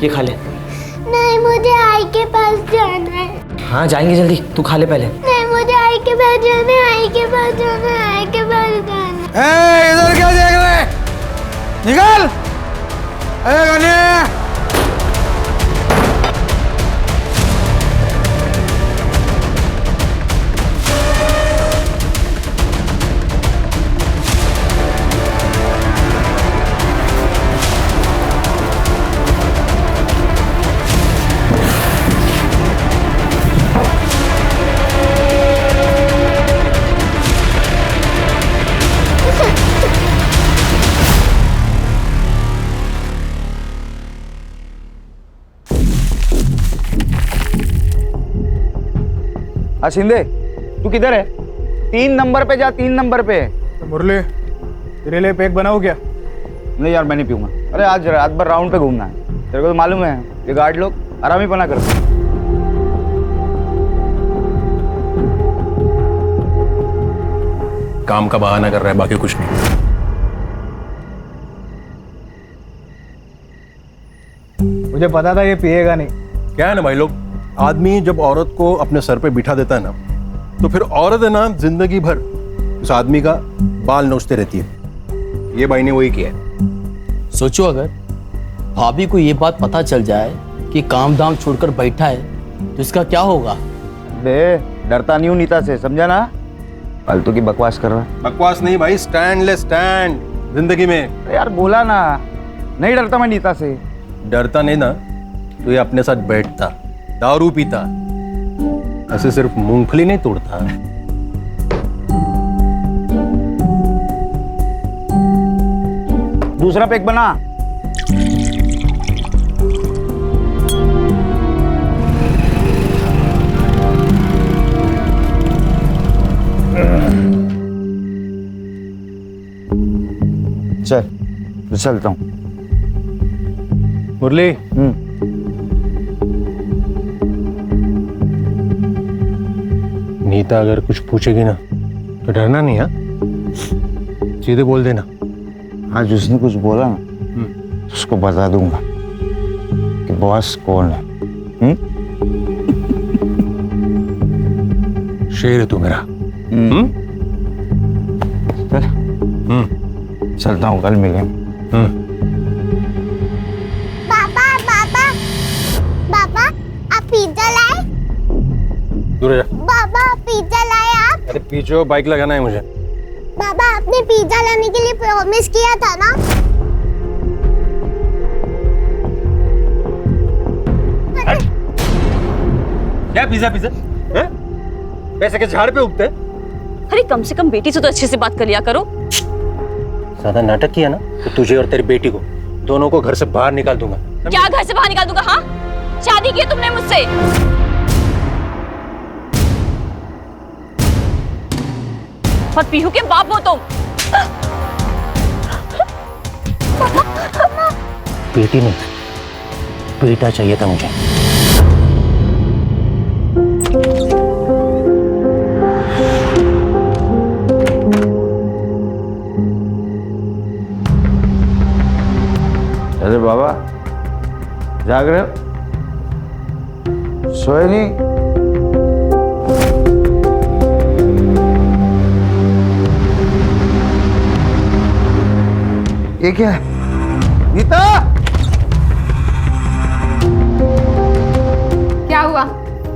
ये खा ले। नहीं, मुझे आई के पास जाना है। हाँ जाएंगे जल्दी, तू खा ले पहले। नहीं, मुझे आई के पास जाना है, आई के पास जाना है, आई के पास जाना है। इधर क्या देख रहे? निकल! अरे गने! शिंदे, तू किधर है? 3 नंबर पे जा, 3 नंबर पे। मुरली, तेरे लिए पैक बनाऊं क्या? नहीं यार, मैं नहीं पीऊंगा। अरे आज रात भर राउंड पे घूमना है, तेरे को तो मालूम है ये गार्ड लोग आराम ही पना करते हैं। काम का बहाना कर रहा है, बाकी कुछ नहीं। मुझे पता था ये पिएगा नहीं। क्या है ना भाई लोग, आदमी जब औरत को अपने सर पे बिठा देता है ना, तो फिर औरत है ना जिंदगी भर उस आदमी का बाल नोचते रहती है। ये भाई ने वही किया है। सोचो अगर भाभी को ये बात पता चल जाए कि काम धाम छोड़कर बैठा है तो इसका क्या होगा? बे डरता नहीं हूँ नीता से, समझा ना? फालतू की बकवास कर रहा है। बकवास नहीं भाई, स्टैंड ले स्टैंड जिंदगी में। अरे यार बोला ना, नहीं डरता मैं नीता से। डरता नहीं ना तो ये अपने साथ बैठता, दारू पीता, ऐसे सिर्फ मूंगफली नहीं तोड़ता। दूसरा पैक बना। चल चलता हूँ। मुरली, नीता अगर कुछ पूछेगी ना तो डरना नहीं। हाँ, सीधे बोल देना। आज उसने कुछ बोला ना, उसको बता दूंगा कि बॉस कौन है। शेर है तू मेरा। चलता हूँ, कल मिलेंगे। पापा, पापा, पापा, आप पिज्जा लाए? दूर जा। पापा, पिज्जा लाए आप? अरे पीछे बाइक लगाना है मुझे। पापा, आपने पिज्जा लाने के लिए प्रॉमिस किया था ना? क्या पिज्जा पिज्जा? पैसे के झाड़ पे उगते? अरे कम से कम बेटी से तो अच्छे से बात कर लिया करो। ज्यादा नाटक किया ना तो तुझे और तेरी बेटी को दोनों को घर से बाहर निकाल दूंगा। क्या घर से बाहर निकाल दूंगा? हाँ, शादी की है तुमने मुझसे। और पीहू के बाप हो तुम। बेटी नहीं, बेटा चाहिए था मुझे। अरे बाबा, जाग रहे हो? सोए नहीं? ये क्या है? नीता! क्या हुआ?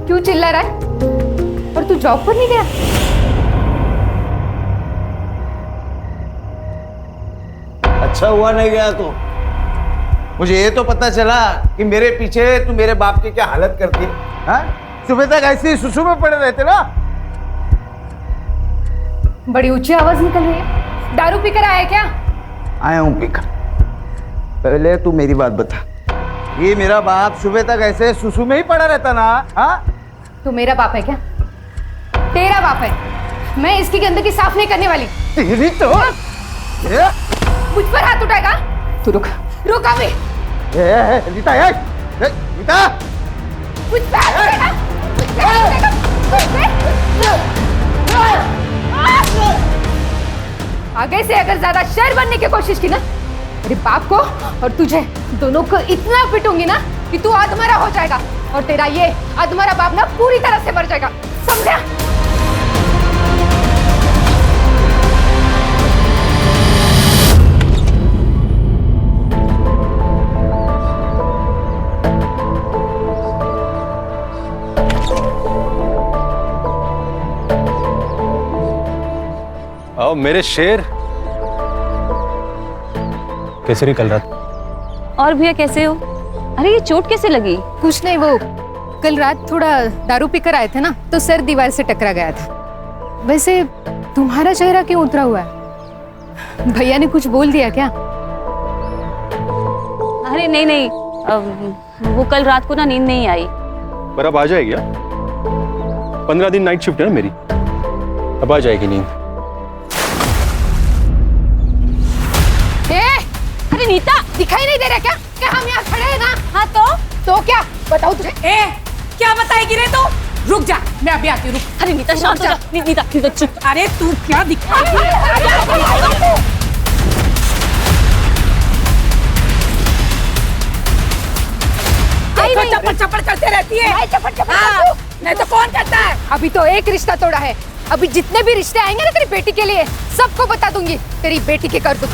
क्यों चिल्ला रहा है? और तू जॉब पर नहीं गया? अच्छा हुआ नहीं गया तो। मुझे ये तो पता चला कि मेरे पीछे तू मेरे बाप की क्या हालत करती है। हाँ? सुबह तक ऐसे ही सुसु में पड़े रहते ना। बड़ी ऊंची आवाज निकल रही है। दारू पीकर आया क्या? आया हूं पीकर। पहले तू मेरी बात बता, ये मेरा बाप सुबह तक ऐसे सुसु में ही पड़ा रहता ना? हाँ? तू मेरा बाप है क्या? तेरा बाप है। मैं इसकी गंदगी साफ नहीं करने वाली। तेरी तो मुझ पर हाथ उठाएगा? तू रुक, रुक अभी। नीता, नीता, मुझ पे हाथ उठाएगा? आगे से अगर ज्यादा शेर बनने की कोशिश की ना, मेरे बाप को और तुझे दोनों को इतना पिटूंगी ना कि तू अधमरा हो जाएगा और तेरा ये अधमरा बाप ना पूरी तरह से मर जाएगा, समझा? आओ मेरे शेर। कैसे रही कल रात? और भैया कैसे हो? अरे ये चोट कैसे लगी? कुछ नहीं, वो कल रात थोड़ा दारू पीकर आए थे ना, तो सर दीवार से टकरा गया था। वैसे तुम्हारा चेहरा क्यों उतरा हुआ है? भैया ने कुछ बोल दिया क्या? अरे नहीं नहीं, वो कल रात को ना नींद नहीं आई। पर अब आ जाएगी क्या? 15 दिन नाइट शिफ्ट है ना मेरी, अब आ जाएगी नींद। अरे नीता, दिखाई नहीं दे रहा क्या कि हम यहाँ खड़े हैं ना? हाँ तो क्या बताओ तुझे? क्या बताएगी रे तू? रुक जा, मैं अभी आती हूँ, रुक। अरे नीता शांत हो जा। नीता चुप। अरे तू क्या दिखाएगी? देखो चप्पड़ चप्पड़ करते रहती है। हाँ, नहीं तो कौन करता है? अभी तो एक रिश्ता तोड़ा है, अभी जितने भी रिश्ते आएंगे ना तेरी बेटी के लिए, सबको बता दूंगी तेरी बेटी के कर दूं।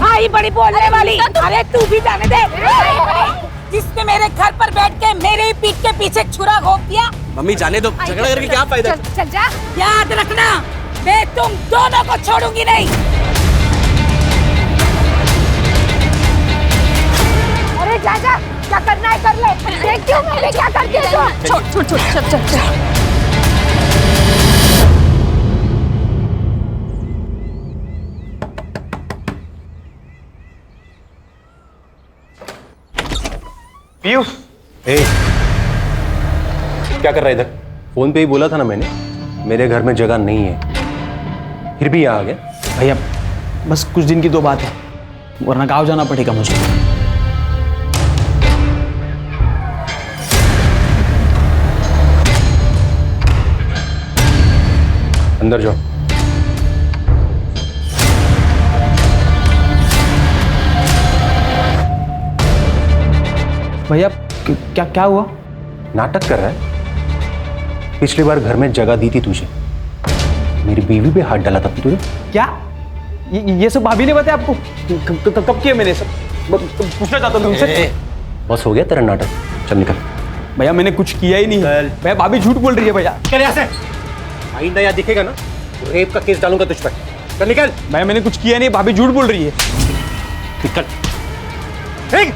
आई बड़ी बोलने वाली। अरे तू भी जाने दे। जिसने मेरे घर पर बैठ के मेरे ही पीठ के पीछे छुरा घोंप दिया। मम्मी जाने दो, झगड़ा करके क्या फायदा? चल जा। याद रखना, मैं तुम दोनों को छोड़ूंगी नहीं। अरे जा जा, क्या करना है कर ले। देखती हूँ मैं क्या करती हूँ। छोड़ चल। पीयू, क्या कर रहा है इधर? फोन पे ही बोला था ना मैंने, मेरे घर में जगह नहीं है, फिर भी यहाँ आ गया। भैया बस कुछ दिन की तो बात है, वरना गाँव जाना पड़ेगा मुझे। अंदर जाओ। भैया क्या हुआ? नाटक कर रहा है? पिछली बार घर में जगह दी थी तुझे, मेरी बीवी पे हाथ डाला था तुझे। क्या ये सब भाभी ने बताया आपको? कब किया मैंने सब? पूछना चाहता था तुमसे। बस हो गया तेरा नाटक, चल निकल। भैया मैंने कुछ किया ही नहीं है भैया, भाभी झूठ बोल रही है भैया। चल यहाँ से, आइंदा यहाँ दिखेगा ना तो रेप का केस डालूंगा तुझ पर। चल निकल। भैया मैंने कुछ किया नहीं, भाभी झूठ बोल रही है। निकल। ठीक।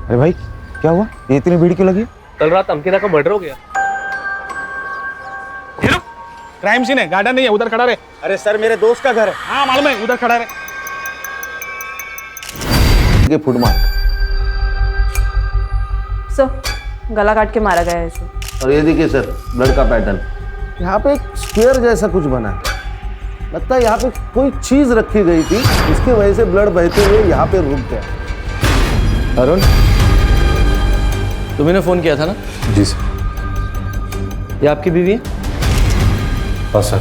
अरे भाई क्या हुआ, ये इतनी भीड़ क्यों लगी? कल रात अंकिता का मर्डर हो गया। क्राइम सीन है, गार्डन नहीं है, उधर खड़ा रहे। अरे सर मेरे दोस्त का घर है। हाँ मालूम है, उधर खड़ा रहे। फुटमार सर गला काट के मारा गया है इसे। और ये देखिए सर ब्लड का पैटर्न, यहाँ पे एक स्क्वायर जैसा कुछ बना है। लगता है यहाँ पे कोई चीज रखी गई थी, इसकी वजह से ब्लड बहते हुए यहाँ पे रुक गया। अरुण, तुम्हें फोन किया था ना? जी सर। ये आपकी बीवी है? हाँ सर।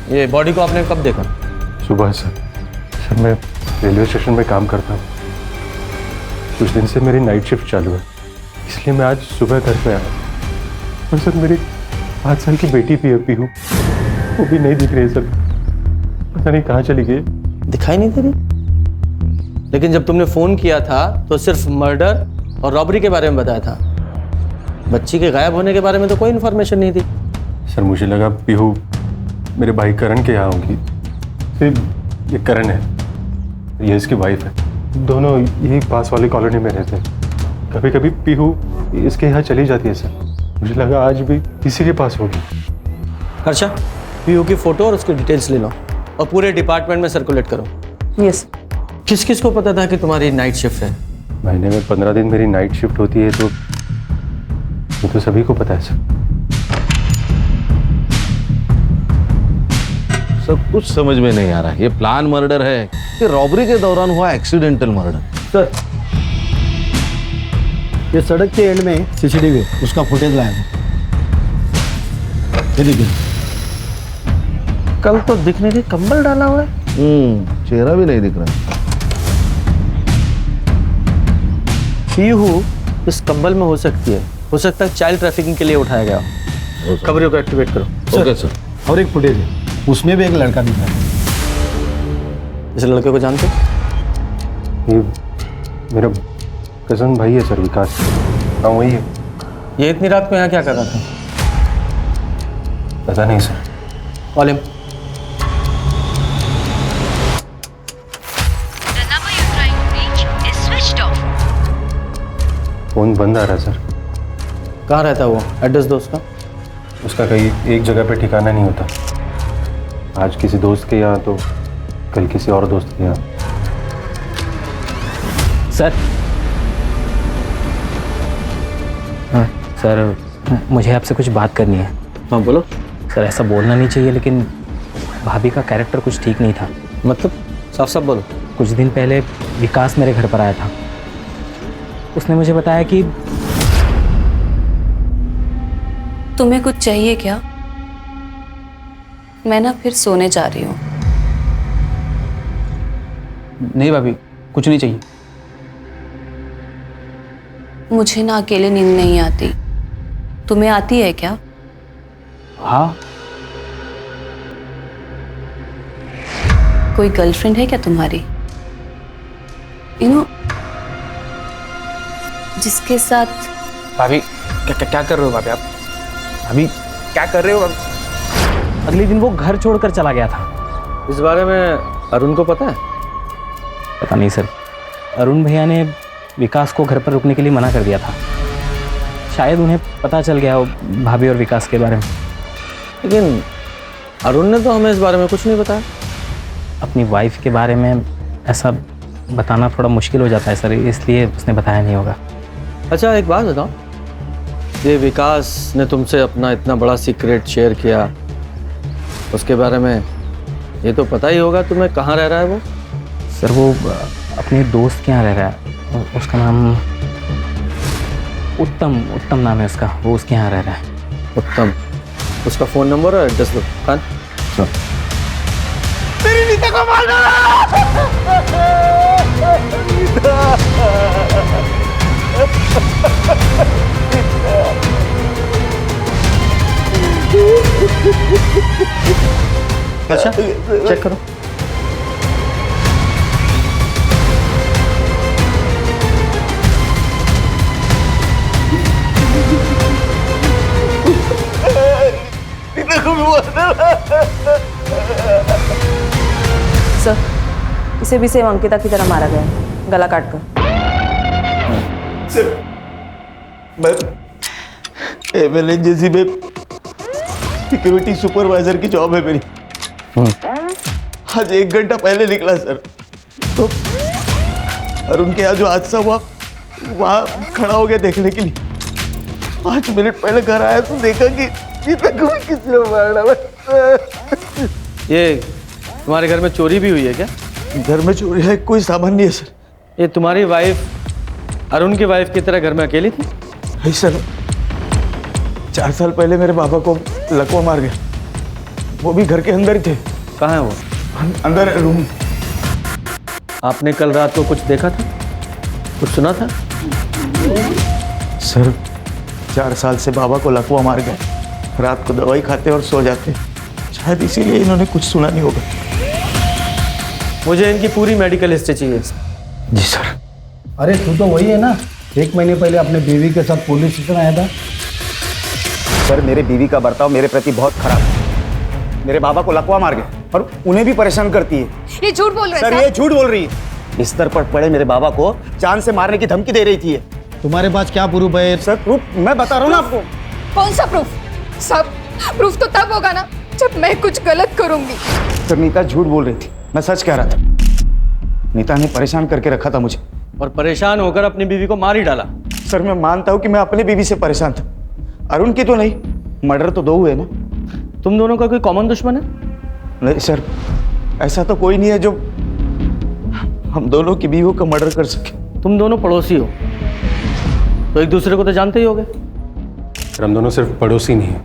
ये बॉडी को आपने कब देखा? सुबह सर। सर मैं रेलवे स्टेशन में काम करता हूँ, कुछ दिन से मेरी नाइट शिफ्ट चालू है, इसलिए मैं आज सुबह घर पे आया। और सर मेरी 5 साल की बेटी भी अभी हूँ, वो भी नहीं दिख रही है सर, पता नहीं कहाँ चली गई। दिखाई नहीं दे रही? लेकिन जब तुमने फोन किया था तो सिर्फ मर्डर और रॉबरी के बारे में बताया था, बच्ची के गायब होने के बारे में तो कोई इन्फॉर्मेशन नहीं थी। सर मुझे लगा पीहू मेरे भाई करण के यहाँ होगी। फिर ये करण है, ये इसकी वाइफ है, दोनों यही पास वाली कॉलोनी में रहते हैं। कभी कभी पीहू इसके यहाँ चली जाती है सर, मुझे लगा आज भी इसी के पास होगी। अच्छा, पीयू की फोटो और उसकी डिटेल्स ले लो और पूरे डिपार्टमेंट में सर्कुलेट करो। यस। किस किस को पता था कि तुम्हारी नाइट शिफ्ट है? महीने में 15 दिन मेरी नाइट शिफ्ट होती है, तो ये तो सभी को पता है सर। सब कुछ समझ में नहीं आ रहा है, ये प्लान मर्डर है कि रॉबरी के दौरान हुआ एक्सीडेंटल मर्डर? सर ये सड़क के एंड में सीसीटीवी है, उसका फुटेज लाया है। ये देखिए, कल तो दिखने के कंबल डाला हुआ है। चेहरा भी नहीं दिख रहा। पीहू इस कंबल में हो सकती है, हो सकता है चाइल्ड ट्रैफिकिंग के लिए उठाया गया। खबरों को एक्टिवेट करो। Okay sir. और एक फुटेज है, उसमें भी एक लड़का दिख रहा है। इस लड़के को जानते? ये मेरा कजन भाई है सर, विकास। हाँ वही है। ये इतनी रात को यहाँ क्या कर रहा था? पता नहीं सर। Call him. फोन बंद आ रहा है सर। कहाँ रहता है वो? एड्रेस दो उसका। उसका कहीं एक जगह पे ठिकाना नहीं होता, आज किसी दोस्त के यहाँ तो कल किसी और दोस्त के यहाँ। सर हाँ सर, मुझे आपसे कुछ बात करनी है। हाँ बोलो। सर ऐसा बोलना नहीं चाहिए, लेकिन भाभी का कैरेक्टर कुछ ठीक नहीं था। मतलब साफ साफ बोलो। कुछ दिन पहले विकास मेरे घर पर आया था, उसने मुझे बताया कि तुम्हें कुछ चाहिए क्या? मैं ना फिर सोने जा रही हूँ। नहीं भाभी, कुछ नहीं चाहिए। मुझे ना अकेले नींद नहीं आती, तुम्हें आती है क्या? हाँ। कोई गर्लफ्रेंड है क्या तुम्हारी? जिसके साथ। भाभी क्या कर रहे हो भाभी आप? भाभी क्या कर रहे हो? अगले दिन वो घर छोड़कर चला गया था। इस बारे में अरुण को पता है? पता नहीं सर, अरुण भैया ने विकास को घर पर रुकने के लिए मना कर दिया था। शायद उन्हें पता चल गया हो भाभी और विकास के बारे में। लेकिन अरुण ने तो हमें इस बारे में कुछ नहीं बताया। अपनी वाइफ के बारे में ऐसा बताना थोड़ा मुश्किल हो जाता है सर, इसलिए उसने बताया नहीं होगा। अच्छा एक बात बताओ, ये विकास ने तुमसे अपना इतना बड़ा सीक्रेट शेयर किया, उसके बारे में ये तो पता ही होगा तुम्हें कहाँ रह रहा है वो? सर वो अपने दोस्त के यहाँ रह रहा है, उसका नाम उत्तम नाम है उसका, वो उसके यहाँ रह रहा है। उत्तम, उसका फ़ोन नंबर और एड्रेस दो। खान मेरी नीता को मार डाला। अच्छा चेक करो। सर इसे भी सेम अंकिता की तरह मारा गया, गला काट कर। मैं एमएलएनजेसी में सिक्योरिटी सुपरवाइजर की जॉब है मेरी। आज 1 घंटा पहले निकला सर, तो अरुण के यहाँ जो हादसा हुआ वहाँ खड़ा हो गया देखने के लिए। 5 मिनट पहले घर आया तो देखा कि किसने मार डाला। ये तुम्हारे घर में चोरी भी हुई है क्या? घर में चोरी है, कोई सामान नहीं है सर। ये तुम्हारी वाइफ अरुण की वाइफ की तरह घर में अकेली थी? नहीं सर, 4 साल पहले मेरे बाबा को लकवा मार गया, वो भी घर के अंदर ही थे। कहाँ है वो? अंदर रूम। आपने कल रात को कुछ देखा था, कुछ सुना था? सर 4 साल से बाबा को लकवा मार गया, रात को दवाई खाते और सो जाते, शायद इसीलिए इन्होंने कुछ सुना नहीं होगा। मुझे इनकी पूरी मेडिकल हिस्ट्री चाहिए। जी सर। अरे तू तो वही है ना, 1 महीने पहले अपने बीवी के साथ पुलिस स्टेशन आया था। सर मेरे बीवी का बर्ताव मेरे प्रति बहुत खराब है। मेरे बाबा को लकवा मार गए और उन्हें भी परेशान करती है। ये झूठ बोल रहे सर ये झूठ बोल रही है। बिस्तर पर पड़े मेरे बाबा को जान से मारने की धमकी दे रही थी। तुम्हारे पास क्या प्रूफ है? सर प्रूफ मैं बता रहा हूँ ना आपको। कौन सा प्रूफ? सब प्रूफ तो तब होगा ना जब मैं कुछ गलत करूंगी। सर नीता झूठ बोल रही थी, मैं सच कह रहा था। नीता ने परेशान करके रखा था मुझे और परेशान होकर अपनी बीवी को मार ही डाला। सर मैं मानता हूँ कि मैं अपनी बीवी से परेशान था, अरुण की तो नहीं। मर्डर तो 2 हुए ना। तुम दोनों का कोई कॉमन दुश्मन है? नहीं सर, ऐसा तो कोई नहीं है जो हम दोनों की बीवियों का मर्डर कर सके। तुम दोनों पड़ोसी हो तो एक दूसरे को तो जानते ही होगे। हम दोनों सिर्फ पड़ोसी नहीं है,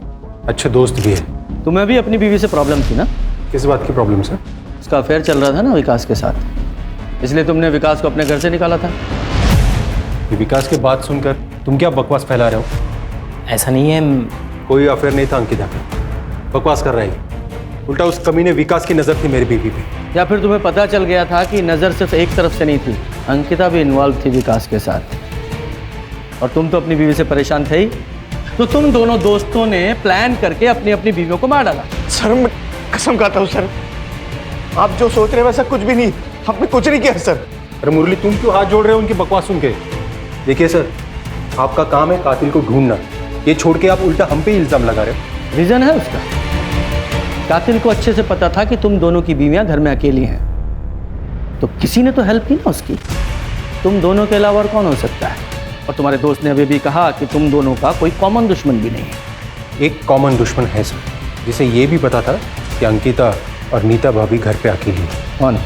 अच्छे दोस्त भी है। तुम्हें भी अपनी बीवी से प्रॉब्लम थी ना? किस बात की प्रॉब्लम सर? उसका अफेयर चल रहा था ना विकास के साथ, इसलिए तुमने विकास को अपने घर से निकाला था। ये विकास की बात सुनकर तुम क्या बकवास फैला रहे हो? ऐसा नहीं है। कोई अफेयर नहीं था अंकिता का, बकवास कर रहा है। उल्टा उस कमीने विकास की नजर थी मेरी बीवी पे। या फिर तुम्हें पता चल गया था कि नज़र सिर्फ एक तरफ से नहीं थी, अंकिता भी इन्वॉल्व थी विकास के साथ, और तुम तो अपनी बीवी से परेशान थे ही, तो तुम दोनों दोस्तों ने प्लान करके अपनी अपनी बीवियों को मार डाला। सर मैं कसम खाता हूँ सर, आप जो सोच रहे हैं वैसा कुछ भी नहीं, हमने कुछ नहीं किया सर। अरे मुरली तुम क्यों हाथ जोड़ रहे हो उनकी बकवास सुन के? देखिए सर, आपका काम है कातिल को ढूंढना, ये छोड़ के आप उल्टा हम पे इल्जाम लगा रहे हो। रीजन है उसका, कातिल को अच्छे से पता था कि तुम दोनों की बीवियां घर में अकेली हैं, तो किसी ने तो हेल्प की ना उसकी। तुम दोनों के अलावा और कौन हो सकता है? और तुम्हारे दोस्त ने अभी भी कहा कि तुम दोनों का कोई कॉमन दुश्मन भी नहीं है। एक कॉमन दुश्मन है सर, जिसे ये भी पता था कि अंकिता और नीता भाभी घर पे अकेली है। कौन?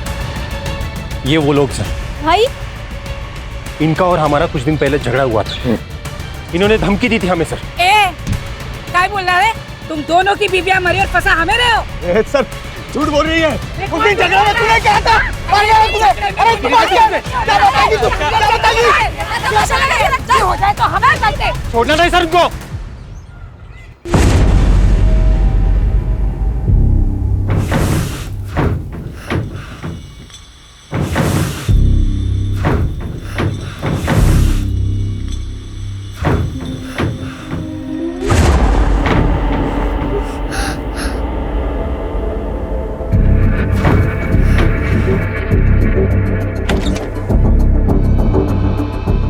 ये वो लोग सर। भाई इनका और हमारा कुछ दिन पहले झगड़ा हुआ था, इन्होंने धमकी दी थी हमें सर। क्या बोल रहा है? तुम दोनों की बीबियां मरी और फंसा हमें रहे हो। सर झूठ बोल रही है। उस दिन झगड़ा में तूने क्या था? अरे तुम क्या बताएगी? तू क्या बताएगी? हो जाए तो हमें करते। छोड़ना नहीं सर उनको।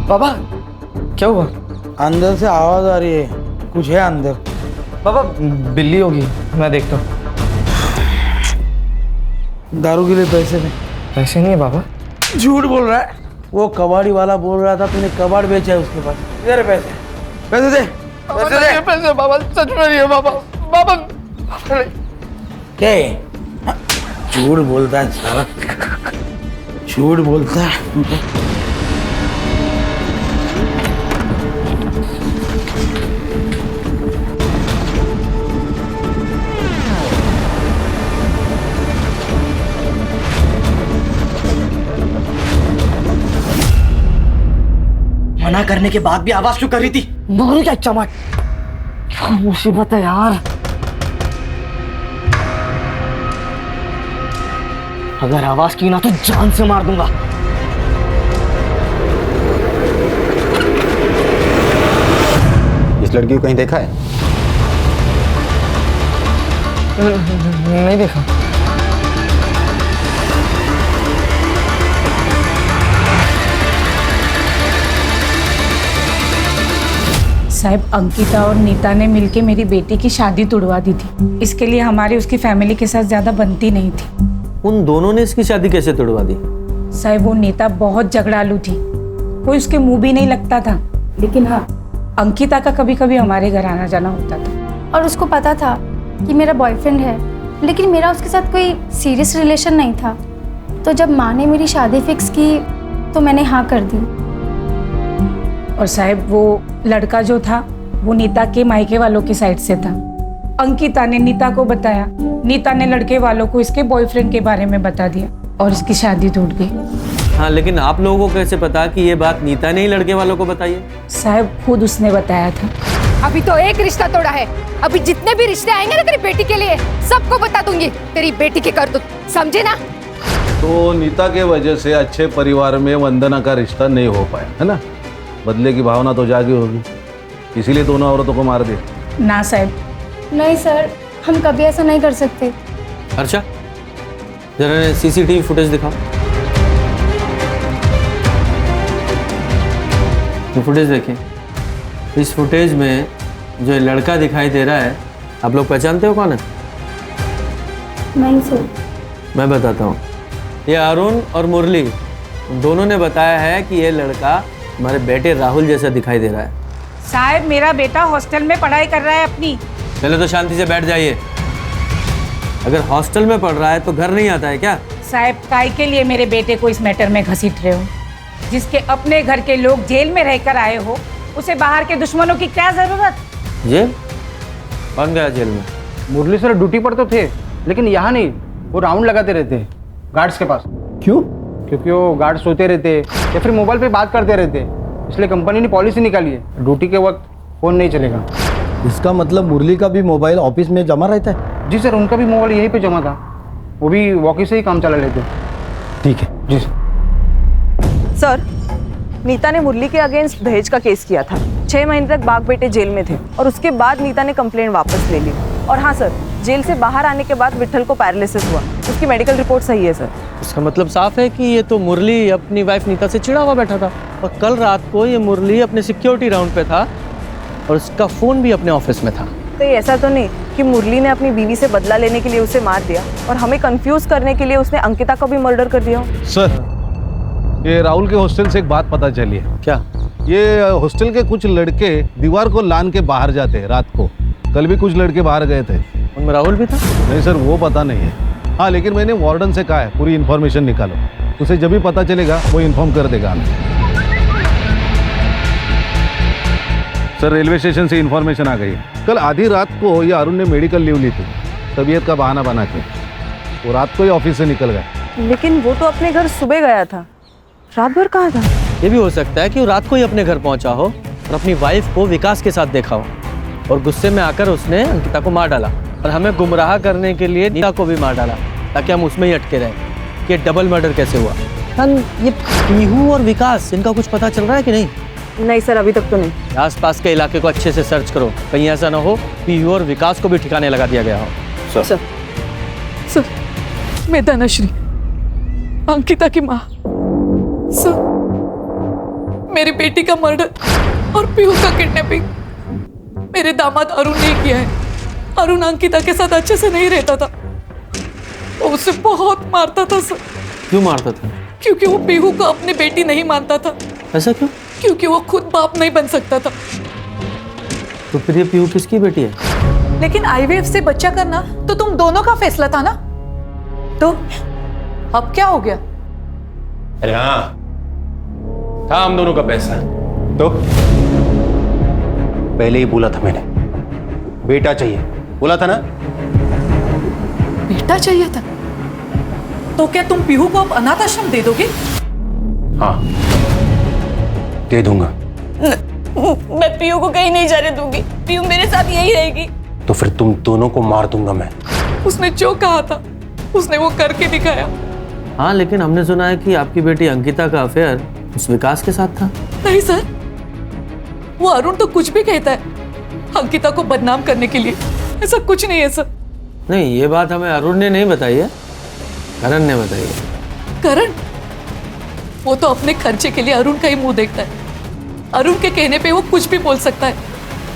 बाबा क्या हुआ? अंदर से आवाज आ रही है, कुछ है अंदर। बाबा बिल्ली होगी, मैं देखता हूँ। दारू के लिए पैसे नहीं। पैसे नहीं है बाबा। झूठ बोल रहा है, वो कबाड़ी वाला बोल रहा था तूने कबाड़ बेचा है उसके पास। दे रे पैसे, पैसे दे, पैसे दे। पैसे बाबा सच में नहीं है बाबा। बाबा क्या है? झूठ बोलता है साला, झूठ बोलता है। मना करने के बाद भी आवाज क्यों कर रही थी? मारू क्या चमक? क्या मुसीबत है यार। अगर आवाज की ना तो जान से मार दूंगा। इस लड़की को कहीं देखा है? नहीं देखा। साहब अंकिता और नीता ने मिलके मेरी बेटी की शादी तुड़वा दी थी। इसके लिए हमारी उसकी फैमिली के साथ ज्यादा बनती नहीं थी। उन दोनों ने इसकी शादी कैसे तोड़वा दी? साहब वो नीता बहुत झगड़ालू थी, कोई उसके मुंह भी नहीं लगता था। लेकिन हाँ, अंकिता का कभी कभी हमारे घर आना जाना होता था। और उसको पता था कि मेरा बॉयफ्रेंड है, लेकिन मेरा उसके साथ कोई सीरियस रिलेशन नहीं था। तो जब माँ ने मेरी शादी फिक्स की तो मैंने हाँ कर दी। और साहब वो लड़का जो था वो नीता के मायके वालों की साइड से था। अंकिता ने नीता को बताया, नीता ने लड़के वालों को इसके बॉयफ्रेंड के बारे में बता दिया और इसकी शादी टूट गई। हाँ, लेकिन आप लोगों को कैसे पता कि ये बात नीता ने ही लड़के वालों को बताई है? साहब खुद उसने बताया था। अभी तो एक रिश्ता तोड़ा है, अभी जितने भी रिश्ते आएंगे ना तेरी बेटी के लिए सबको बता दूंगी तेरी बेटी की करतूत, समझे ना? तो नीता के वजह से अच्छे परिवार में वंदना का रिश्ता नहीं हो पाया, है ना? बदले की भावना तो जागी होगी, इसीलिए दोनों औरतों को मार दिया। ना साहब। नहीं सर, हम कभी ऐसा नहीं कर सकते। अच्छा, जरा सीसीटीवी फुटेज दिखाओ। ये फुटेज देखिए। इस फुटेज में जो लड़का दिखाई दे रहा है, आप लोग पहचानते हो कौन है? नहीं सर। मैं बताता हूँ। ये अरुण और मुरली दोनों ने बताया है कि ये लड़का हमारे बेटे राहुल जैसा दिखाई दे रहा है। साहब मेरा बेटा हॉस्टल में पढ़ाई कर रहा है अपनी। पहले तो शांति से बैठ जाइए। अगर हॉस्टल में पढ़ रहा है तो घर नहीं आता है क्या? साहब काय के लिए मेरे बेटे को इस मैटर में घसीट रहे हो? जिसके अपने घर के लोग जेल में रहकर आए हो, उसे बाहर के दुश्मनों की क्या जरूरत? जेल? कौन गया जेल में? मुरली सर ड्यूटी पर तो थे, लेकिन यहाँ नहीं, वो राउंड लगाते रहते गार्ड्स के पास। क्यों? क्योंकि वो गार्ड सोते रहते या फिर मोबाइल पे बात करते रहते, इसलिए कंपनी ने पॉलिसी निकाली है ड्यूटी के वक्त फ़ोन नहीं चलेगा। इसका मतलब मुरली का भी मोबाइल ऑफिस में जमा रहता है? जी सर, उनका भी मोबाइल यहीं पे जमा था, वो भी वॉकी से ही काम चला लेते। ठीक है जी सर। सर, नीता ने मुरली के अगेंस्ट दहेज का केस किया था। 6 महीने तक बाग बेटे जेल में थे और उसके बाद नीता ने कंप्लेंट वापस ले ली। और हाँ सर, जेल से बाहर आने के बाद विट्ठल को पैरालिसिस हुआ, उसकी मेडिकल रिपोर्ट सही है सर। इसका मतलब साफ है कि ये तो मुरली अपनी वाइफ नीता से चिढ़ा हुआ बैठा था और कल रात को ये मुरली अपने सिक्योरिटी राउंड पे था और उसका फ़ोन भी अपने ऑफिस में था। तो ये ऐसा तो नहीं कि मुरली ने अपनी बीवी से बदला लेने के लिए उसे मार दिया और हमें कंफ्यूज करने के लिए उसने अंकिता को भी मर्डर कर दिया? सर, ये राहुल के हॉस्टल से एक बात पता चली है। क्या? ये हॉस्टल के कुछ लड़के दीवार को लान के बाहर जाते हैं रात को। कल भी कुछ लड़के बाहर गए थे। उनमें राहुल भी था? नहीं सर, वो पता नहीं है। हाँ, लेकिन मैंने वार्डन से कहा है पूरी इन्फॉर्मेशन निकालो, उसे जब भी पता चलेगा वो इन्फॉर्म कर देगा हमें। सर, रेलवे स्टेशन से इन्फॉर्मेशन आ गई है। कल आधी रात को ये अरुण ने मेडिकल लीव ली थी, तबीयत का बहाना बना के वो रात को ही ऑफिस से निकल गया। लेकिन वो तो अपने घर सुबह गया था, रात भर कहाँ था? ये भी हो सकता है कि वो रात को ही अपने घर पहुंचा हो और अपनी वाइफ को विकास के साथ देखा हो और गुस्से में आकर उसने अंकिता को मार डाला और हमें गुमराह करने के लिए नीता को भी मार डाला ताकि हम उसमें ही अटके रहें कि डबल मर्डर कैसे हुआ। ये पीहू और विकास, इनका कुछ पता चल रहा है कि नहीं? नहीं सर, अभी तक तो नहीं। आसपास के इलाके को अच्छे से सर्च करो, कहीं ऐसा ना हो पीहू और विकास को भी ठिकाने लगा दिया गया हो। सर, मैं धनश्री, अंकिता की माँ। सर, मेरी बेटी का मर्डर और पीहू का किडनैपिंग मेरे दामाद अरुण ने किया है। अरुण अंकिता के साथ अच्छे से नहीं रहता था, वो उसे बहुत मारता था सर। क्यों मारता था? क्योंकि वो पीहू को अपनी बेटी नहीं मानता था। ऐसा क्यों? क्योंकि वो खुद बाप नहीं बन सकता था। तो फिर ये पीहू किसकी बेटी है? लेकिन आईवीएफ से बच्चा करना तो तुम दोनों का फैसला था ना, तो अब क्या हो गया? अरे हाँ, था हम दोनों का पैसा। तो पहले ही बोला था मैंने, बेटा चाहिए, बोला था ना। बेटा चाहिए था? तो क्या तुम पीहू को अब अनाथ आश्रम दे दोगे? हाँ, दे दूंगा। मैं पीहू को कहीं नहीं जाने दूंगी, पीहू मेरे साथ यही रहेगी। तो फिर तुम दोनों को मार दूंगा मैं। उसने जो कहा था उसने वो करके दिखाया। हाँ, लेकिन हमने सुना है कि आपकी बेटी अंकिता का अफेयर उस विकास के साथ था। नहीं सर, वो अरुण तो कुछ भी कहता है अंकिता को बदनाम करने के लिए, ऐसा कुछ नहीं है सर। नहीं, ये बात हमें अरुण ने नहीं बताई है, करण ने बताई है। करण? वो तो अपने खर्चे के लिए अरुण का ही मुंह देखता है। अरुण के कहने पे वो कुछ भी बोल सकता है।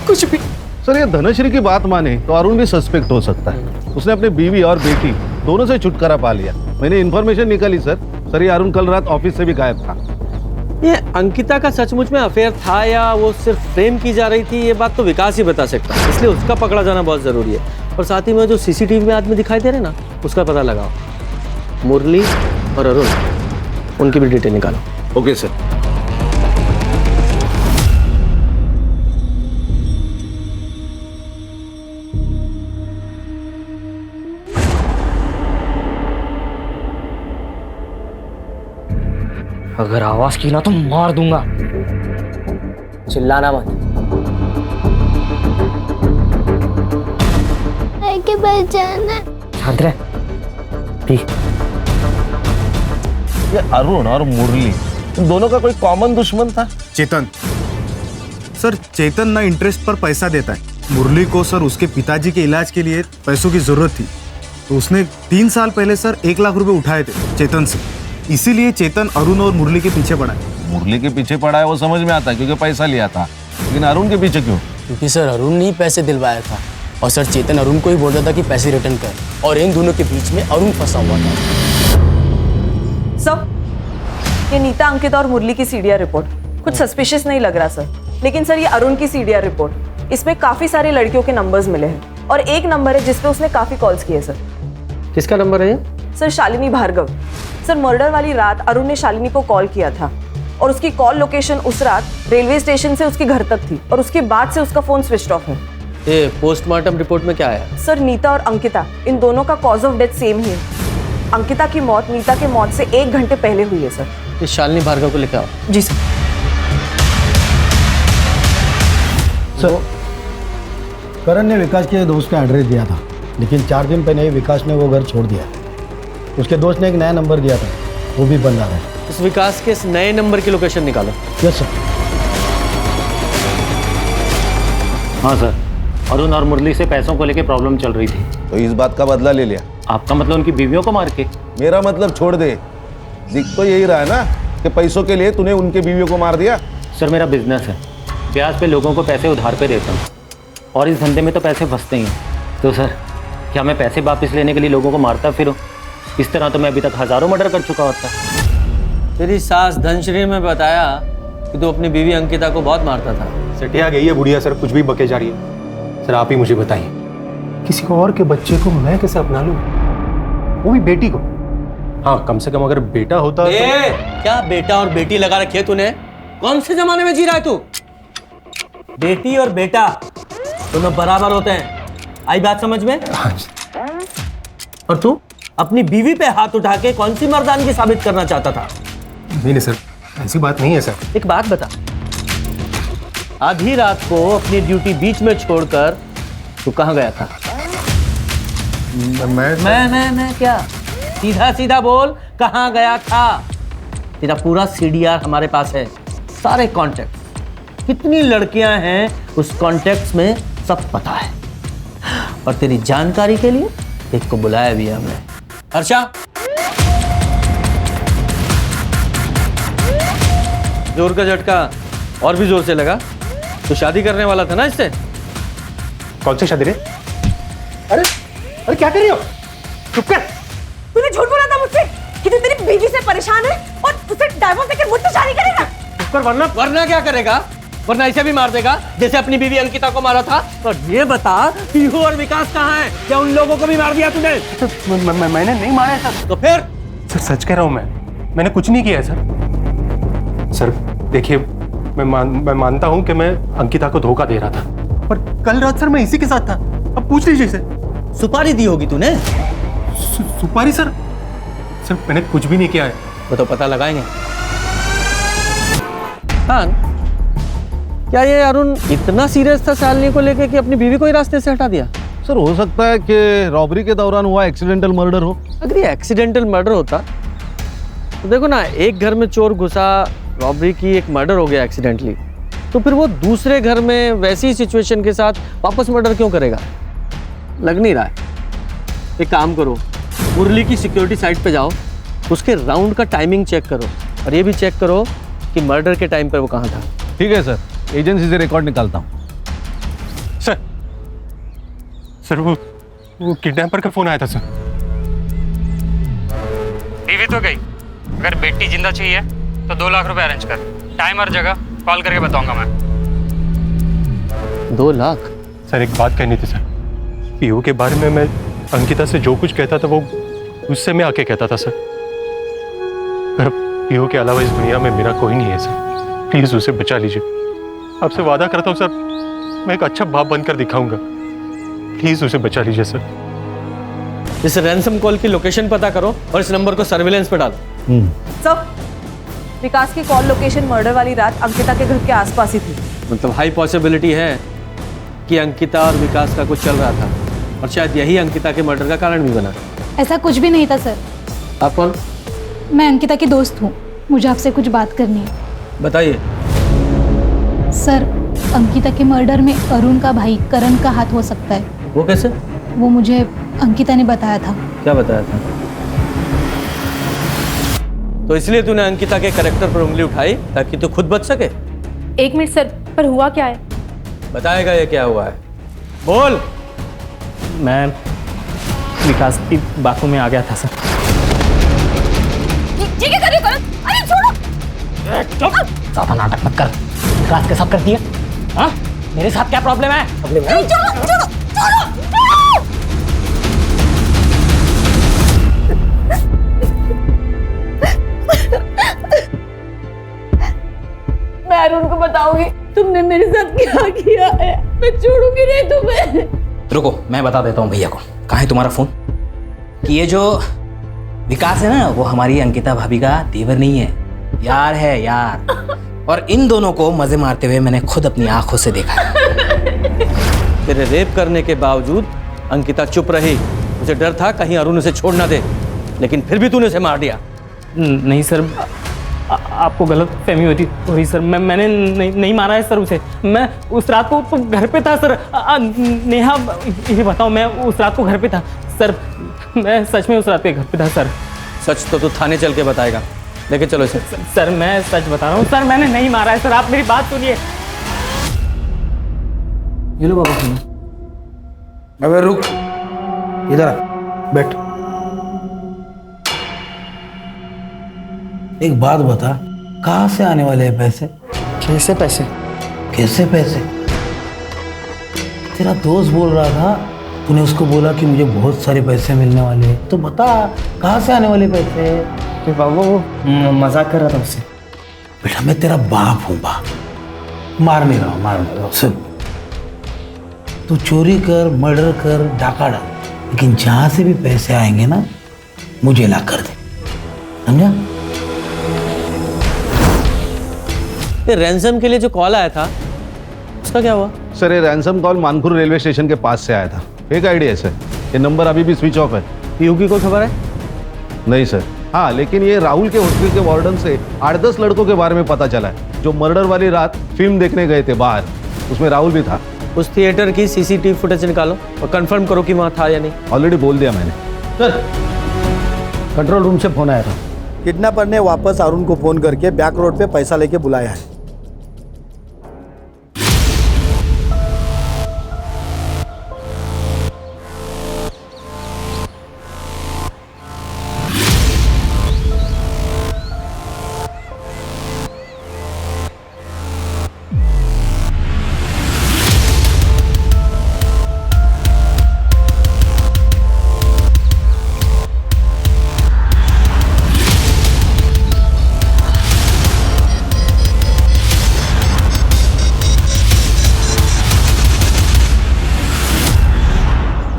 कुछ भी। सर ये धनश्री की बात माने तो अरुण भी सस्पेक्ट हो सकता है। उसने अपने बीवी और बेटी दोनों से छुटकारा पा लिया। मैंने इन्फॉर्मेशन निकाली सर ये अरुण कल रात ऑफिस से भी गायब था। ये अंकिता का सचमुच में अफेयर था या वो सिर्फ प्रेम की जा रही थी, ये बात तो विकास ही बता सकता है, इसलिए उसका पकड़ा जाना बहुत जरूरी है। और साथ ही में जो सीसीटीवी में आदमी दिखाई दे रहे ना, उसका पता लगाओ। मुरली और अरुण, उनकी भी डिटेल निकालो। Okay sir. अगर आवाज की ना तो मार दूंगा। चिल्लाना मत। के पास जाना। शांत रह। पी। ये अरुण और मुरली इन दोनों का कोई कॉमन दुश्मन था? चेतन सर, चेतन ना इंटरेस्ट पर पैसा देता है। मुरली को सर उसके पिताजी के इलाज के लिए पैसों की जरूरत थी, तो उसने 3 साल पहले सर 1 लाख रुपए उठाए थे चेतन से। इसीलिए चेतन अरुण और मुरली के पीछे पड़ा है। मुरली के पीछे पड़ा है वो समझ में आता है क्योंकि पैसा लिया था, लेकिन अरुण के पीछे क्यों? क्योंकि सर अरुण ने ही पैसे दिलवाया था और सर चेतन अरुण को ही बोलता था कि पैसे रिटर्न कर, और इन दोनों के बीच में अरुण फंसा हुआ था। सर, ये नीता, अंकिता और मुरली की सीडीआर रिपोर्ट कुछ सस्पिशियस नहीं लग रहा सर, लेकिन सर ये अरुण की सीडीआर रिपोर्ट, इसमें काफी सारे लड़कियों के नंबर्स मिले हैं और एक नंबर है जिसपे उसने काफी कॉल्स किए सर। किसका नंबर है ये? Sir Shalini Bhargav. Sir murder वाली रात अरुण ने शालिनी को कॉल किया था और उसकी कॉल लोकेशन उस रात रेलवे स्टेशन से उसके घर तक थी और उसके बाद से उसका फोन स्विच ऑफ है। ये पोस्टमार्टम रिपोर्ट में क्या आया? सर नीता और अंकिता, इन दोनों का कॉज ऑफ डेथ सेम ही है। अंकिता की मौत नीता के मौत से 1 घंटे पहले हुई है सर। ये शालिनी भार्गव को लेकर आओ। जी सर। सर, करण ने विकास के दोस्त का एड्रेस दिया था, लेकिन 4 दिन पहले ही विकास ने वो घर छोड़ दिया। उसके दोस्त ने एक नया नंबर दिया था, वो भी बंद आ रहा है। इस विकास के इस नए नंबर की लोकेशन निकालो। Yes sir. हाँ सर, अरुण और मुरली से पैसों को लेकर प्रॉब्लम चल रही थी, तो इस बात का बदला ले लिया। आपका मतलब उनकी बीवियों को मार के? मेरा मतलब छोड़ दे, दिख तो यही रहा है ना कि पैसों के लिए तूने उनके बीवियों को मार दिया। सर मेरा बिजनेस है, ब्याज पे लोगों को पैसे उधार पे देता हूँ और इस धंधे में तो पैसे फंसते ही हैं। तो सर क्या मैं पैसे वापस लेने के लिए लोगों को मारता फिरूं? इस तरह तो मैं अभी तक हजारों मर्डर कर चुका होता। तेरी सास धनश्री में बताया कि तू अपनी बीवी अंकिता को बहुत मारता था। सेठिया गई है बुढ़िया सर, कुछ भी बके जा रही है। सर आप ही मुझे बताइए, किसी को और के बच्चे को मैं कैसे अपना लूं, वो भी बेटी को? हाँ कम से कम अगर बेटा होता तो... क्या बेटा और बेटी लगा रखी है तूने? कौन से जमाने में जी रहा है तू? बेटी और बेटा दोनों बराबर होते हैं, आई बात समझ में? और तू अपनी बीवी पे हाथ उठा के कौन सी मर्दानगी साबित करना चाहता था? नहीं सर, ऐसी बात नहीं है सर। एक बात बता, आधी रात को अपनी ड्यूटी बीच में छोड़कर तू कहाँ गया था? मैं क्या? सीधा सीधा बोल, कहाँ गया था? तेरा पूरा सीडीआर हमारे पास है, सारे कॉन्टेक्ट, कितनी लड़कियां हैं उस कॉन्टेक्ट्स में सब पता है। और तेरी जानकारी के लिए एक को बुलाया भी है हमने। हर्षा, जोर का झटका और भी जोर से लगा। तो शादी करने वाला था ना इससे? कौन सी शादी रे? अरे क्या कर रही हो? चुप कर। तूने झूठ बोला था मुझसे कि तू तेरी बीवी से परेशान है और उसे डाइवोर्स देकर मुझसे शादी करेगा। चुप कर, वरना क्या करेगा? वरना ऐसे भी मार देगा जैसे अपनी बीवी अंकिता को मारा था। और ये बता, पीहू और विकास कहाँ हैं? क्या उन लोगों को भी मार दिया तूने? मैंने नहीं मारा है सर। तो फिर? सर सच कह रहा हूँ, मैंने कुछ नहीं किया है सर। सर देखिए, मैं मानता हूँ कि मैं अंकिता को धोखा दे रहा था, पर कल रात सर मैं इसी के साथ था। अब पूछ लीजिए इसे। सुपारी दी होगी तूने? सुपारी सर मैंने कुछ भी नहीं किया है। वो तो पता लगाएंगे। हाँ, क्या ये अरुण इतना सीरियस था शालिनी को लेके कि अपनी बीवी को ही रास्ते से हटा दिया? सर हो सकता है कि रॉबरी के दौरान हुआ एक्सीडेंटल मर्डर हो। अगर ये एक्सीडेंटल मर्डर होता तो देखो ना, एक घर में चोर घुसा, रॉबरी की, एक मर्डर हो गया एक्सीडेंटली, तो फिर वो दूसरे घर में वैसी सिचुएशन के साथ वापस मर्डर क्यों करेगा? लग नहीं रहा है। एक काम करो, मुरली की सिक्योरिटी साइट पे जाओ, उसके राउंड का टाइमिंग चेक करो और ये भी चेक करो कि मर्डर के टाइम पर वो कहाँ था। ठीक है सर, एजेंसी से रिकॉर्ड निकालता हूँ। सर सर वो किडनैपर का फोन आया था सर। बीवी तो गई, अगर बेटी जिंदा चाहिए तो 2 लाख रुपए अरेंज कर। टाइम और जगह कॉल करके बताऊंगा मैं। 2 लाख? सर एक बात कहनी थी सर, पीयू के बारे में मैं अंकिता से जो कुछ कहता था वो उससे मैं आके कहता था सर। पर पीयू के अलावा इस दुनिया में मेरा कोई नहीं है सर, प्लीज उसे बचा लीजिए। आपसे वादा करता हूँ सर, मैं एक अच्छा बाप बनकर दिखाऊंगा, प्लीज उसे बचा लीजिए सर। इस रैंसम कॉल की लोकेशन पता करो और इस नंबर को सर्विलेंस पे डालो। सब विकास की कॉल लोकेशन मर्डर वाली रात अंकिता के घर के आसपास ही थी। मतलब हाई पॉसिबिलिटी है कि अंकिता और विकास का कुछ चल रहा था और शायद यही अंकिता के मर्डर का कारण भी बना। ऐसा कुछ भी नहीं था सर। आप कौन? मैं अंकिता की दोस्त हूँ, मुझे आपसे कुछ बात करनी है। बताइए। सर, अंकिता के मर्डर में अरुण का भाई करण का हाथ हो सकता है। वो कैसे? वो मुझे अंकिता ने बताया था। क्या बताया था? तो इसलिए तूने अंकिता के कैरेक्टर पर उंगली उठाई ताकि तू खुद बच सके? 1 मिनट सर, पर हुआ क्या है? बताएगा ये क्या हुआ है, बोल। मैं विकास की बातों में आ गया था सर। ये क्या कर रहे हो करण? अरे छोड़ो। ज्यादा नाटक मत कर, विकास के साथ कर दिया। हाँ, मेरे साथ क्या प्रॉब्लम है? मैं अरुण को बताऊंगी तुमने मेरे साथ क्या किया है। मैं छोड़ूंगी नहीं तुम्हें। रुको, मैं बता देता हूँ भैया को। कहाँ है तुम्हारा फोन? कि ये जो विकास है ना, वो हमारी अंकिता भाभी का देवर नहीं है, यार है यार। और इन दोनों को मजे मारते हुए मैंने खुद अपनी आंखों से देखा है। तेरे रेप करने के बावजूद अंकिता चुप रही। मुझे डर था कहीं अरुण उसे छोड़ ना दे, लेकिन फिर भी तूने उसे मार दिया। नहीं सर, आपको गलत फहमी हो रही सर। मैंने नहीं मारा है सर उसे। मैं उस रात को तो घर पे था सर। नेहा, ये बताओ, मैं उस रात को घर पे था सर। मैं सच में उस रात पे घर पे था सर। सच तो तू थाने चल के बताएगा, लेके चलो इसे। सर मैं सच बता रहा हूँ सर, मैंने नहीं मारा है सर। आप मेरी बात सुनिए। ये लो बाबा सुनो। अबे रुक, इधर आ, बैठ। एक बात बता, कहाँ से आने वाले हैं पैसे? कैसे पैसे? कैसे पैसे? तेरा दोस्त बोल रहा था, तूने उसको बोला कि मुझे बहुत सारे पैसे मिलने वाले हैं, तो बता कहाँ से आने वाले पैसे? तो बाबा वो मजाक कर रहा था उससे। बेटा मैं तेरा बाप हूँ बाप, मार नहीं रहा। सुन, तू चोरी कर, मर्डर कर, डाका डाल, लेकिन जहाँ से भी पैसे आएंगे ना, मुझे ला कर दे, समझा? ये रैंसम के लिए जो कॉल आया था उसका क्या हुआ? सर ये ransom call Manpur railway station के पास से आया था। फेक आईडी है सर, ये नंबर अभी भी स्विच ऑफ है। पीयू की कोई खबर है? नहीं सर। हाँ, लेकिन ये राहुल के हॉस्टल के वार्डन से 8-10 लड़कों के बारे में पता चला है जो मर्डर वाली रात फिल्म देखने गए थे बाहर। उसमें राहुल भी था। उस थिएटर की सीसीटीवी फुटेज निकालो और कंफर्म करो कि वहाँ था या नहीं। ऑलरेडी बोल दिया मैंने। सर, कंट्रोल रूम से फोन आया था। किडनैपर ने वापस अरुण को फोन करके बैक रोड पे पैसा लेके बुलाया है।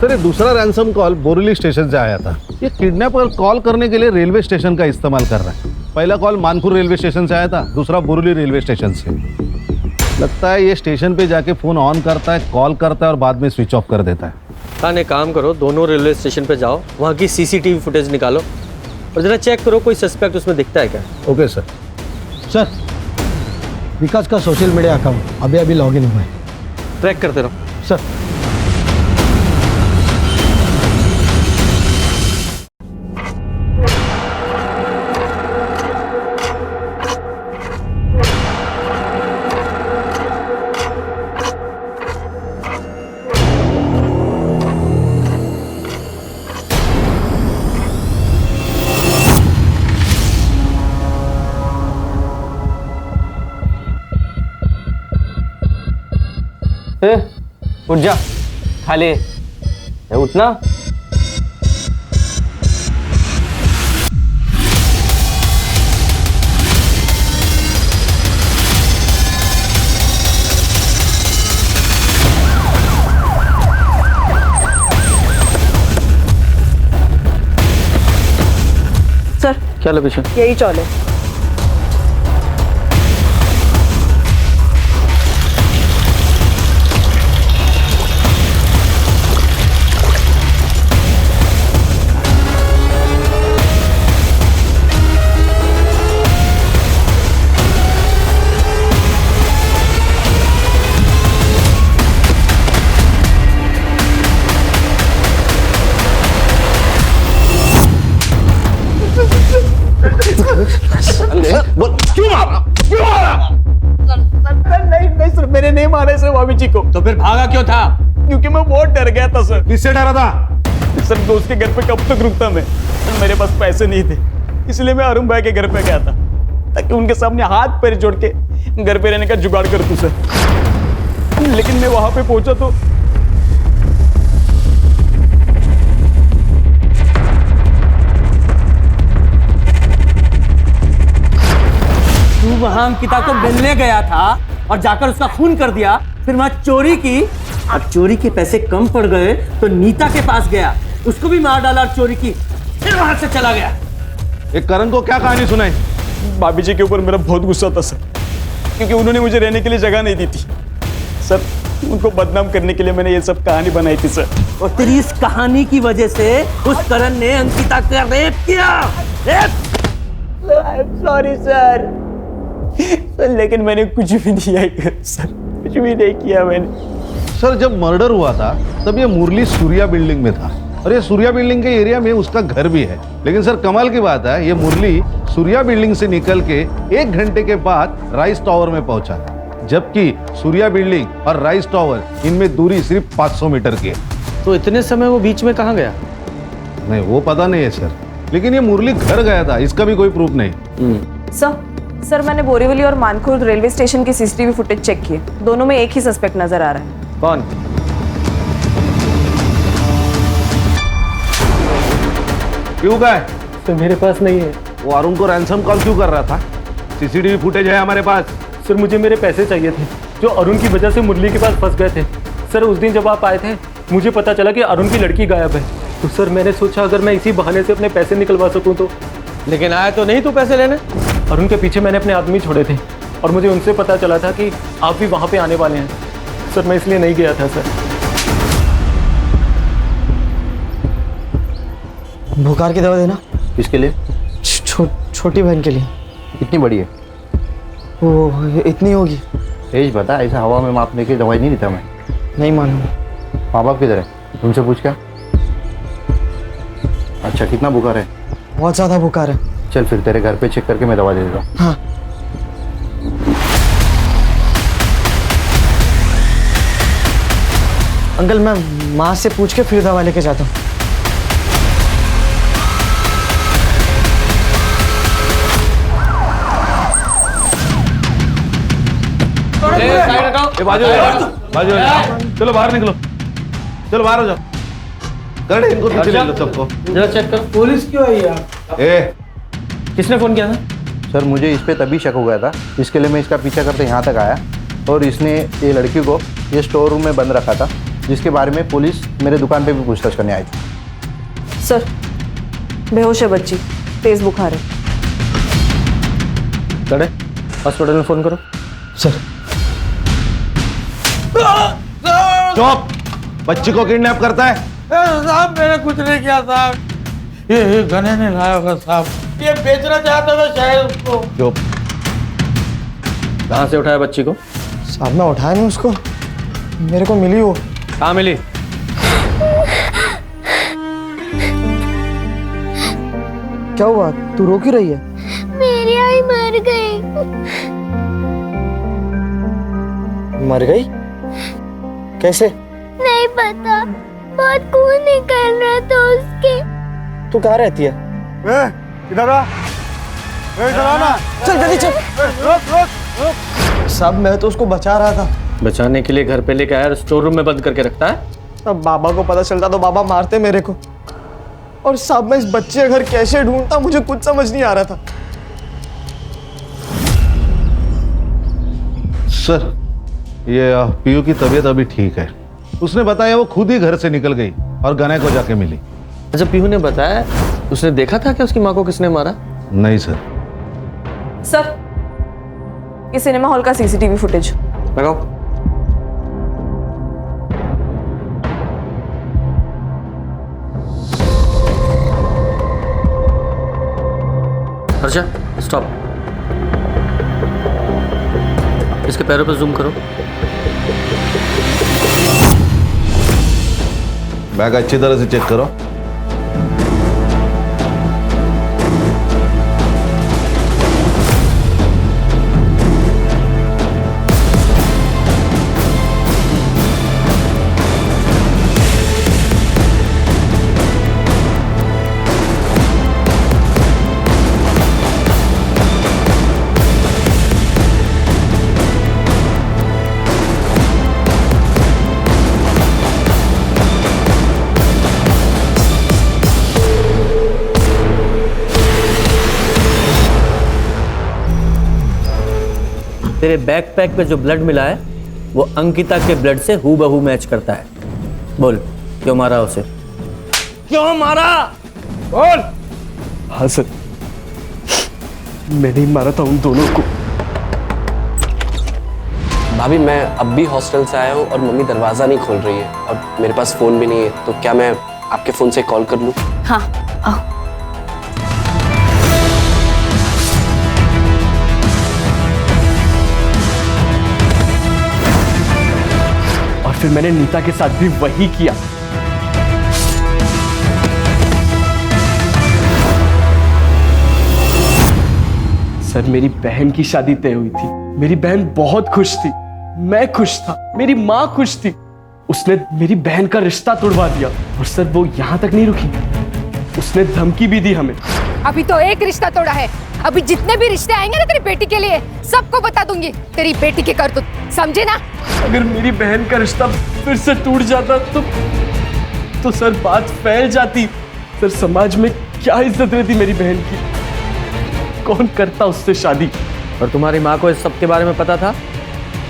सर ये दूसरा रैंसम कॉल बोरीली स्टेशन से आया था। ये किडनैपर कॉल करने के लिए रेलवे स्टेशन का इस्तेमाल कर रहा है। पहला कॉल मानपुर रेलवे स्टेशन से आया था, दूसरा बोरीली रेलवे स्टेशन से। लगता है ये स्टेशन पे जाके फोन ऑन करता है, कॉल करता है और बाद में स्विच ऑफ कर देता है। ताने काम करो, दोनों रेलवे स्टेशन पे जाओ, वहाँ की सीसीटीवी फुटेज निकालो और जरा चेक करो कोई सस्पेक्ट उसमें दिखता है क्या। Okay sir. सर, विकास का सोशल मीडिया अकाउंट अभी अभी लॉगिन हुआ है, ट्रैक करते रहो। सर। उठ जा, खा ले। उठना। सर क्या लोकेशन? यही चौले। क्यों मारा? नहीं सर, मैंने नहीं मारा सर भाभी जी को। तो फिर भागा क्यों था? क्योंकि मैं बहुत डर गया था सर। किससे डरा था? सर दोस्त के घर पे कब तक रुकता मैं? सर मेरे पास पैसे नहीं थे, इसलिए मैं अरुण भाई के घर पे गया था ताकि उनके सामने हाथ पैर जोड़ के घर पे रहने का जुगाड़ कर दूं सर। लेकिन मैं वहां पे पहुंचा तो तू वहां अंकिता को मिलने गया था और जाकर उसका खून कर दिया, फिर वहां चोरी की। अब चोरी के पैसे कम पड़ गए तो नीता के पास गया, उसको भी मार डाला और चोरी की, फिर वहां से चला गया। एक करण को क्या कहानी सुनाई? भाभी जी के ऊपर मेरा बहुत गुस्सा था सर, क्योंकि उन्होंने मुझे रहने के लिए जगह नहीं दी थी सर। उनको बदनाम करने के लिए मैंने ये सब कहानी बनाई थी सर। और तेरी इस कहानी की वजह से उस करण ने अंकिता का रेप किया। सॉरी सर, लेकिन मैंने कुछ भी नहीं किया सर, कुछ भी नहीं किया मैंने। सर जब मर्डर हुआ था तब ये मुरली सूर्या बिल्डिंग में था और ये सूर्या बिल्डिंग के एरिया में उसका घर भी है। लेकिन सर कमाल की बात है, ये मुरली सूर्या बिल्डिंग से निकल के 1 घंटे के बाद राइस टावर में पहुंचा, जबकि सूर्या बिल्डिंग और राइस टावर इनमें दूरी सिर्फ 500 मीटर की है। तो इतने समय वो बीच में कहाँ गया? नहीं वो पता नहीं है सर, लेकिन ये मुरली घर गया था, इसका भी कोई प्रूफ नहीं। सर मैंने बोरीवली और मानखुर्द रेलवे स्टेशन की सीसीटीवी फुटेज चेक किए, दोनों में एक ही सस्पेक्ट नजर आ रहा है। कौन? क्यों का है? तो मेरे पास नहीं है। वो अरुण को रैंसम कॉल क्यों कर रहा था? सीसीटीवी फुटेज है हमारे पास। सर मुझे मेरे पैसे चाहिए थे जो अरुण की वजह से मुरली के पास फंस गए थे। सर उस दिन जब आप आए थे मुझे पता चला कि अरुण की लड़की गायब है, तो सर मैंने सोचा अगर मैं इसी बहाने से अपने पैसे निकलवा सकूं तो। लेकिन आया तो नहीं तू पैसे लेने? अरुण के पीछे मैंने अपने आदमी छोड़े थे और मुझे उनसे पता चला था कि आप भी वहाँ पे आने वाले हैं। सर मैं इसलिए नहीं गया था सर। बुखार की दवा देना। किसके लिए? छोटी बहन के लिए। कितनी बड़ी है? वो इतनी होगी। तेज बता, ऐसा हवा में मापने की दवाई नहीं देता मैं। नहीं मालूम। माँ बाप किधर है? तुमसे पूछ क्या? अच्छा कितना बुखार है? बहुत ज़्यादा बुखार है। चल फिर तेरे घर पे चेक करके मैं दवा दे देता हूँ। हाँ। अंकल मैं माँ से पूछ के फिर दवा लेके जाता हूँ। बाजू चलो बाहर निकलो, चलो बाहर हो जाओ। कर इनको पीछे ले लो सबको। जरा चेक करो। पुलिस क्यों आई यार? ए किसने फोन किया था? सर मुझे इस पे तभी शक हो गया था, इसके लिए मैं इसका पीछा करते यहाँ तक आया और इसने ये लड़की को ये स्टोर रूम में बंद रखा था, जिसके बारे में पुलिस मेरे दुकान पे भी पूछताछ करने आई थी। सर बेहोश है बच्ची, तेज बुखार है। कड़े हॉस्पिटल में फ़ोन करो। सर चुप, बच्ची को किडनैप करता है? साहब मैंने कुछ नहीं किया साहब, ये गने ने लाया होगा साहब, ये बेचना चाहता था शायद उसको। चुप। कहाँ से उठाया बच्ची को? साहब मैं उठाया नहीं उसको, मेरे को मिली वो। कहाँ मिली? क्या हुआ, तू रो क्यों रही है? मेरी आई मर गई। मर गई? कैसे? नहीं पता, बहुत खून निकल रहा था उसके। तू कहाँ रहती है? इधर आ, इधर आना। चल जल्दी चल। साहब मैं तो उसको बचा रहा था, बचाने के लिए घर पे लेके आया और स्टोर रूम में बंद करके रखता है। अब बाबा को पता चलता तो बाबा मारते मेरे को। और साहब मैं इस बच्चे का घर कैसे ढूंढता, मुझे कुछ समझ नहीं आ रहा था। सर, ये पीयू की तबीयत अभी ठीक है। उसने बताया वो खुद ही घर से निकल गई और गने को जाके मिली। अच्छा, पीहू ने बताया उसने देखा था कि उसकी माँ को किसने मारा? नहीं सर। सर, ये सिनेमा हॉल का सीसीटीवी फुटेज लगाओ। हर्षा, स्टॉप। इसके पैरों पर जूम करो। बैग अच्छी तरह से चेक करो। तेरे बैकपैक पे जो ब्लड मिला है वो अंकिता के ब्लड से हूबहू मैच करता है। बोल, क्यों मारा उसे? क्यों मारा? बोल। हाँ सर, मैंने ही मारा था उन दोनों को। भाभी, मैं अब भी हॉस्टल से आया हूँ और मम्मी दरवाज़ा नहीं खोल रही है और मेरे पास फ़ोन भी नहीं है, तो क्या मैं आपके फ़ोन से कॉल कर लूँ? हाँ, आओ। और फिर मैंने नीता के साथ भी वही किया। सर, मेरी बहन की शादी तय हुई थी। मेरी बहन बहुत खुश थी, मैं खुश था, मेरी माँ खुश थी। उसने मेरी बहन का रिश्ता तोड़वा दिया। और सर, वो यहाँ तक नहीं रुकी, उसने धमकी भी दी हमें। अभी तो एक रिश्ता तोड़ा है, अभी जितने भी रिश्ते आएंगे ना तेरी बेटी के लिए सबको बता दूंगी तेरी बेटी की करतूत, समझे ना? अगर मेरी बहन का रिश्ता फिर से टूट जाता तो सर बात फैल जाती। सर, समाज में क्या इज्जत रहती मेरी बहन की? कौन करता उससे शादी? और तुम्हारी माँ को इस सब के बारे में पता था?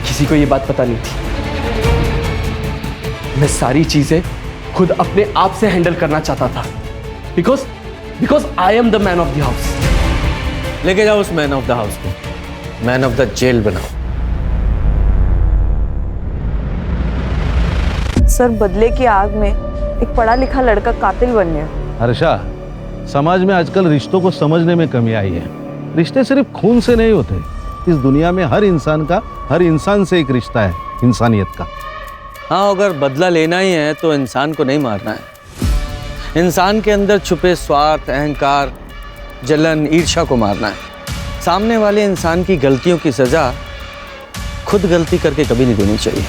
किसी को ये बात पता नहीं थी। मैं सारी चीजें खुद अपने आप से हैंडल करना चाहता था, because I am the man of the house. लेके जाओ उस मैन ऑफ द हाउस को, मैन ऑफ द जेल बनाओ। सर, बदले की आग में एक पढ़ा लिखा लड़का कातिल बन गया। हर्षा, समाज में आजकल रिश्तों को समझने में कमी आई है। रिश्ते सिर्फ खून से नहीं होते। इस दुनिया में हर इंसान से एक रिश्ता है, इंसानियत का। हाँ, अगर बदला लेना ही है तो इंसान को नहीं मारना है। इंसान के अंदर छुपे स्वार्थ, अहंकार, जलन, ईर्ष्या को मारना है। सामने वाले इंसान की गलतियों की सजा खुद गलती करके कभी नहीं देनी चाहिए।